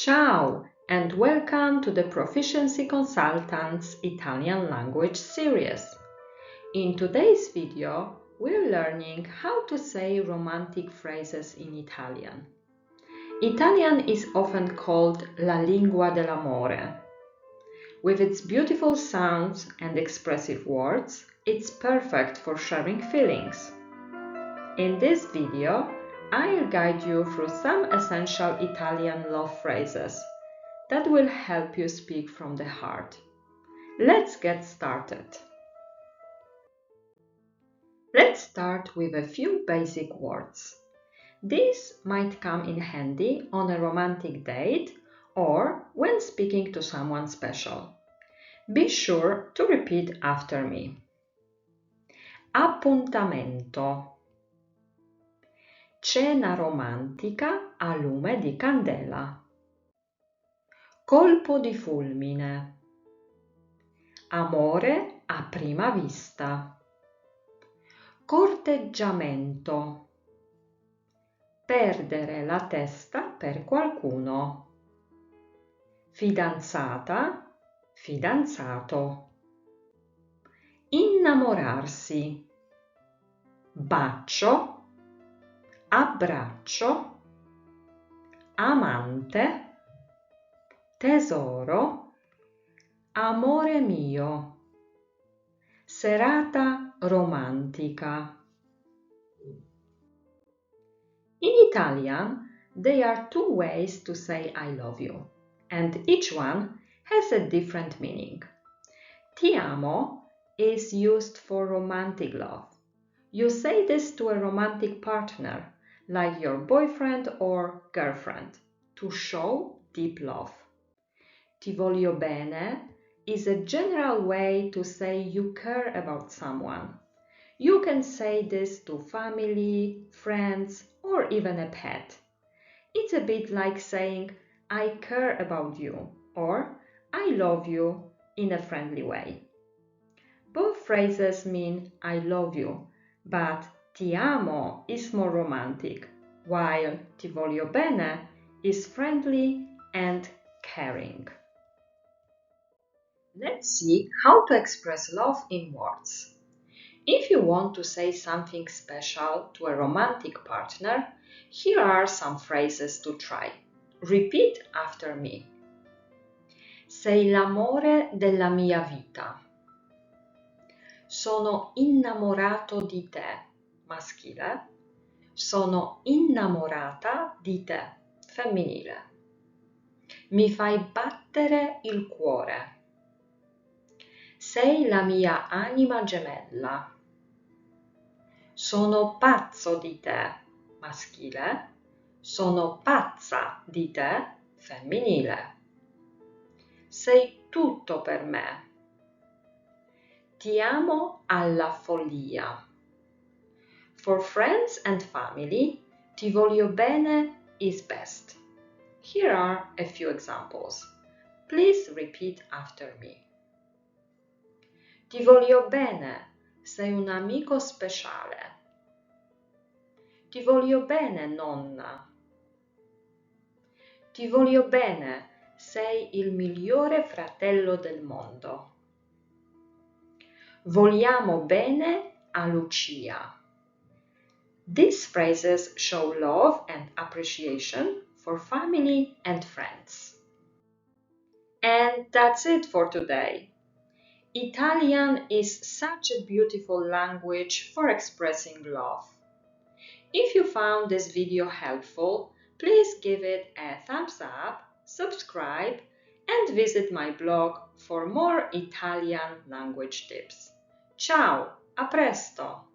Ciao and welcome to the Proficiency Consultant's Italian language series. In today's video, we're learning how to say romantic phrases in Italian. Italian is often called la lingua dell'amore. With its beautiful sounds and expressive words, it's perfect for sharing feelings. In this video, I'll guide you through some essential Italian love phrases that will help you speak from the heart. Let's get started. Let's start with a few basic words. These might come in handy on a romantic date or when speaking to someone special. Be sure to repeat after me. Appuntamento. Cena romantica a lume di candela. Colpo di fulmine. Amore a prima vista. Corteggiamento. Perdere la testa per qualcuno. Fidanzata, fidanzato. Innamorarsi. Bacio. Abbraccio, amante, tesoro, amore mio, serata romantica. In Italian, there are two ways to say I love you, and each one has a different meaning. Ti amo is used for romantic love. You say this to a romantic partner, like your boyfriend or girlfriend, to show deep love. Ti voglio bene is a general way to say you care about someone. You can say this to family, friends, or even a pet. It's a bit like saying, I care about you, or I love you in a friendly way. Both phrases mean I love you, but ti amo is more romantic, while ti voglio bene is friendly and caring. Let's see how to express love in words. If you want to say something special to a romantic partner, here are some phrases to try. Repeat after me. Sei l'amore della mia vita. Sono innamorato di te, maschile. Sono innamorata di te, femminile. Mi fai battere il cuore. Sei la mia anima gemella. Sono pazzo di te, maschile. Sono pazza di te, femminile. Sei tutto per me. Ti amo alla follia. For friends and family, ti voglio bene is best. Here are a few examples. Please repeat after me. Ti voglio bene, sei un amico speciale. Ti voglio bene, nonna. Ti voglio bene, sei il migliore fratello del mondo. Vogliamo bene a Lucia. These phrases show love and appreciation for family and friends. And that's it for today. Italian is such a beautiful language for expressing love. If you found this video helpful, please give it a thumbs up, subscribe, and visit my blog for more Italian language tips. Ciao, a presto!